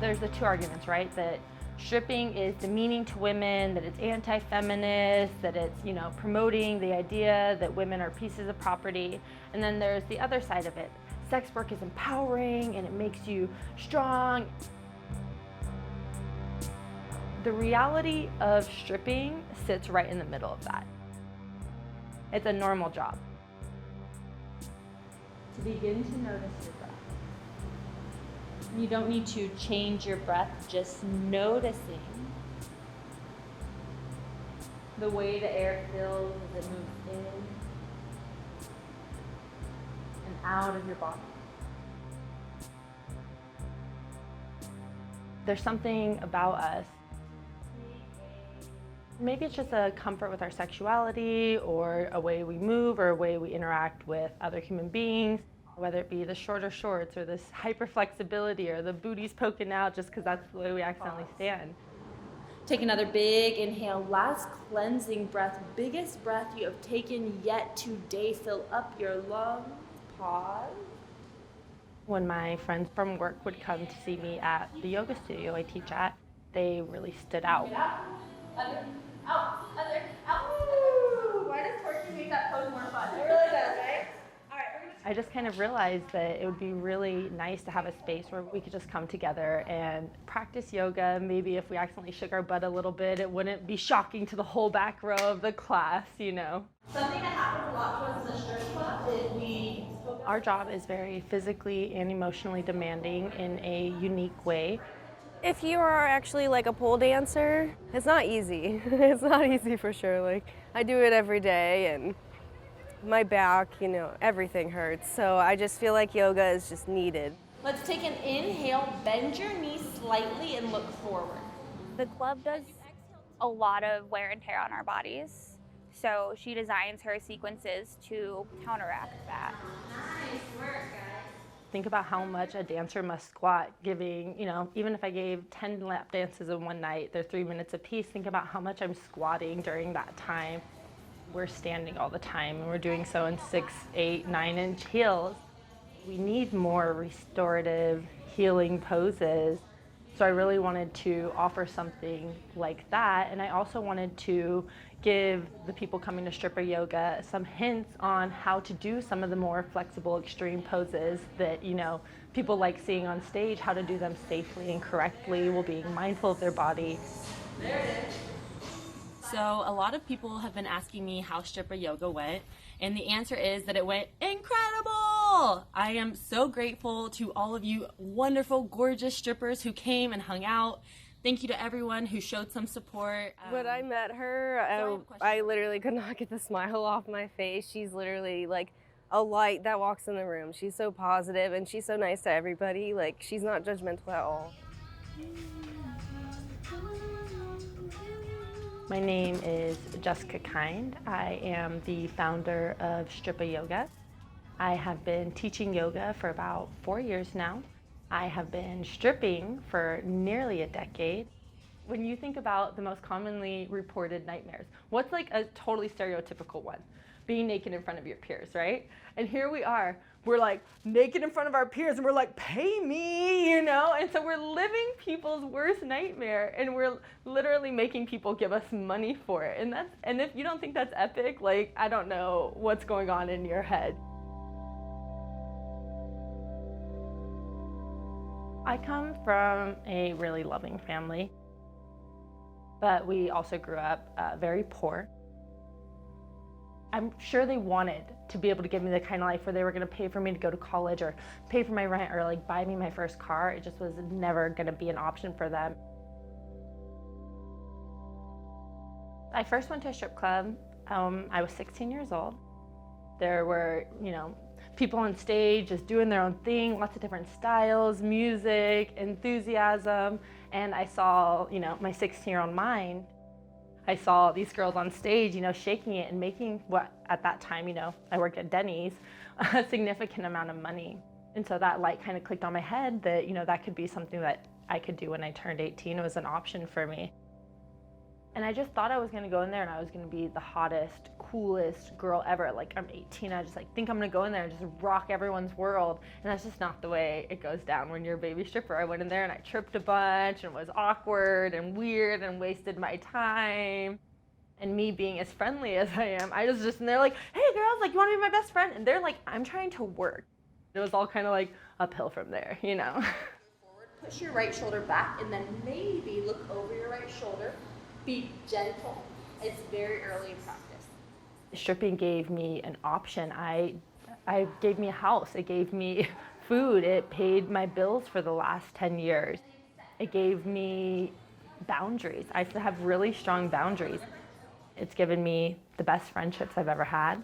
There's the two arguments, right? That stripping is demeaning to women, that it's anti-feminist, that it's, promoting the idea that women are pieces of property. And then there's the other side of it. Sex work is empowering and it makes you strong. The reality of stripping sits right in the middle of that. It's a normal job. To begin to notice your breath. You don't need to change your breath, just noticing the way the air fills as it moves in and out of your body. There's something about us. Maybe it's just a comfort with our sexuality or a way we move or a way we interact with other human beings, whether it be the shorter shorts or this hyper flexibility or the booties poking out just because that's the way we accidentally stand. Take another big inhale, last cleansing breath, biggest breath you have taken yet today. Fill up your lungs, pause. When my friends from work would come to see me at the yoga studio I teach at, they really stood out. Other, out, other, out. Woo! Why does twerking make that pose more fun? It really does, right? All right, I just kind of realized that it would be really nice to have a space where we could just come together and practice yoga. Maybe if we accidentally shook our butt a little bit, it wouldn't be shocking to the whole back row of the class, Something that happens a lot to us in the strip club is our job is very physically and emotionally demanding in a unique way. If you are actually like a pole dancer, it's not easy. It's not easy for sure. I do it every day and my back, everything hurts. So I just feel like yoga is just needed. Let's take an inhale, bend your knees slightly and look forward. The club does a lot of wear and tear on our bodies. So she designs her sequences to counteract that. Nice work, guys. Think about how much a dancer must squat giving, even if I gave 10 lap dances in one night, they're 3 minutes apiece. Think about how much I'm squatting during that time. We're standing all the time and we're doing so in 6, 8, 9-inch heels. We need more restorative healing poses. So I really wanted to offer something like that. And I also wanted to give the people coming to Strippa Yoga some hints on how to do some of the more flexible extreme poses that, people like seeing on stage, how to do them safely and correctly while being mindful of their body. There it is. So a lot of people have been asking me how Strippa Yoga went, and the answer is that it went incredible! I am so grateful to all of you wonderful, gorgeous strippers who came and hung out. Thank you to everyone who showed some support. When I met her, I literally could not get the smile off my face. She's literally like a light that walks in the room. She's so positive and she's so nice to everybody. She's not judgmental at all. My name is Jessica Kind. I am the founder of Strippa Yoga. I have been teaching yoga for about 4 years now. I have been stripping for nearly a decade. When you think about the most commonly reported nightmares, what's a totally stereotypical one? Being naked in front of your peers, right? And here we are, we're naked in front of our peers and we're pay me, And so we're living people's worst nightmare and we're literally making people give us money for it. And if you don't think that's epic, I don't know what's going on in your head. I come from a really loving family, but we also grew up very poor. I'm sure they wanted to be able to give me the kind of life where they were going to pay for me to go to college or pay for my rent or buy me my first car. It just was never going to be an option for them. I first went to a strip club. I was 16 years old. There were, people on stage just doing their own thing, lots of different styles, music, enthusiasm, and I saw, my 16-year-old mind. I saw these girls on stage, shaking it and making what at that time, I worked at Denny's, a significant amount of money. And so that light kind of clicked on my head that, that could be something that I could do when I turned 18. It was an option for me. And I just thought I was gonna go in there and I was gonna be the hottest, coolest girl ever. Like, I'm 18, I just think I'm gonna go in there and just rock everyone's world. And that's just not the way it goes down when you're a baby stripper. I went in there and I tripped a bunch and was awkward and weird and wasted my time. And me being as friendly as I am, I was just in there like, hey girls, like, you wanna be my best friend? And they're like, I'm trying to work. It was all kind of like uphill from there, you know? Forward, push your right shoulder back, and then maybe look over your right shoulder. Be gentle. It's very early in practice. Stripping gave me an option. I gave me a house. It gave me food. It paid my bills for the last 10 years. It gave me boundaries. I have really strong boundaries. It's given me the best friendships I've ever had.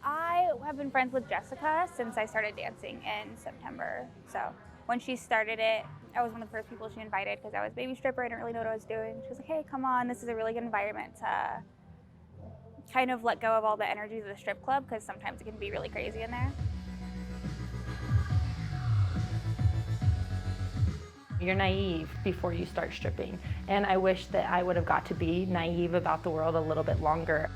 I have been friends with Jessica since I started dancing in September. So when she started it, I was one of the first people she invited because I was a baby stripper. I didn't really know what I was doing. She was like, hey, come on, this is a really good environment to kind of let go of all the energies of the strip club because sometimes it can be really crazy in there. You're naive before you start stripping. And I wish that I would have got to be naive about the world a little bit longer.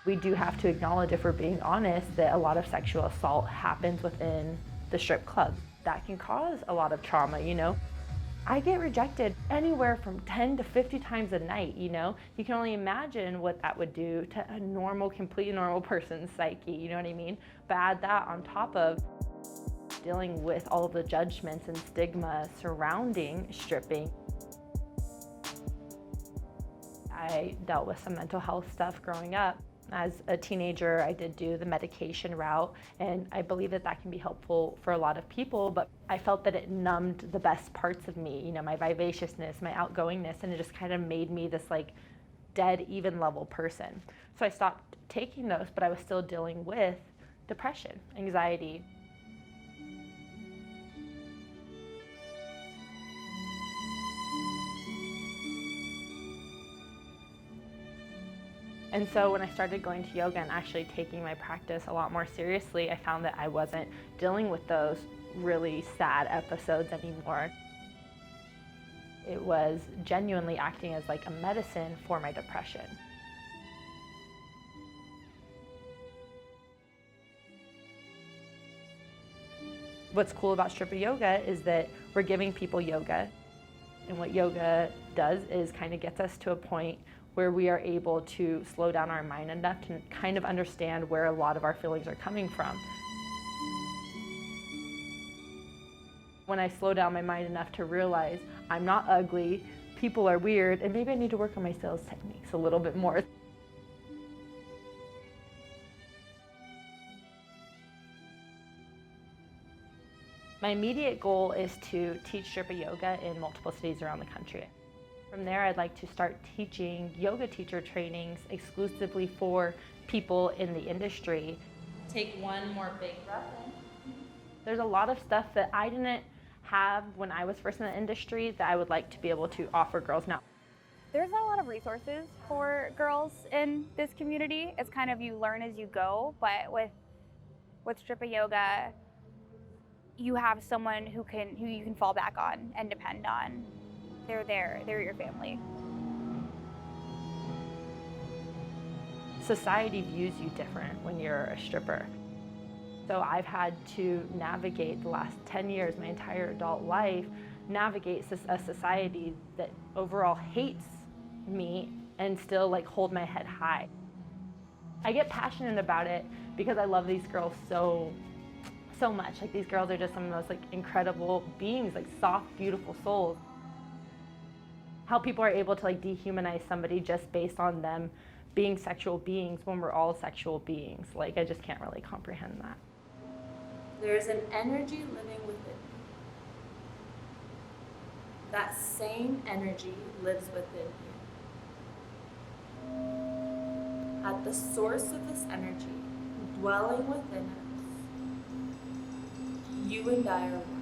We do have to acknowledge, if we're being honest, that a lot of sexual assault happens within the strip club. That can cause a lot of trauma, you know? I get rejected anywhere from 10 to 50 times a night, you know? You can only imagine what that would do to a normal, completely normal person's psyche, you know what I mean? But add that on top of dealing with all of the judgments and stigma surrounding stripping. I dealt with some mental health stuff growing up. As a teenager, I did do the medication route, and I believe that that can be helpful for a lot of people, but I felt that it numbed the best parts of me, you know, my vivaciousness, my outgoingness, and it just kind of made me this like dead, even level person. So I stopped taking those, but I was still dealing with depression, anxiety. And so when I started going to yoga and actually taking my practice a lot more seriously, I found that I wasn't dealing with those really sad episodes anymore. It was genuinely acting as like a medicine for my depression. What's cool about Strippa Yoga is that we're giving people yoga. And what yoga does is kind of gets us to a point where we are able to slow down our mind enough to kind of understand where a lot of our feelings are coming from. When I slow down my mind enough to realize I'm not ugly, people are weird, and maybe I need to work on my sales techniques a little bit more. My immediate goal is to teach Strippa Yoga in multiple cities around the country. From there, I'd like to start teaching yoga teacher trainings exclusively for people in the industry. Take one more big breath in. There's a lot of stuff that I didn't have when I was first in the industry that I would like to be able to offer girls now. There's not a lot of resources for girls in this community. It's kind of you learn as you go, but with Strippa Yoga, you have someone who you can fall back on and depend on. They're there, they're your family. Society views you different when you're a stripper. So I've had to navigate the last 10 years, my entire adult life, navigate a society that overall hates me and still like hold my head high. I get passionate about it because I love these girls so much. Like, these girls are just some of the most like incredible beings, like soft, beautiful souls. How people are able to like dehumanize somebody just based on them being sexual beings when we're all sexual beings. Like, I just can't really comprehend that. There's an energy living within you. That same energy lives within you. At the source of this energy, dwelling within us, you and I are one.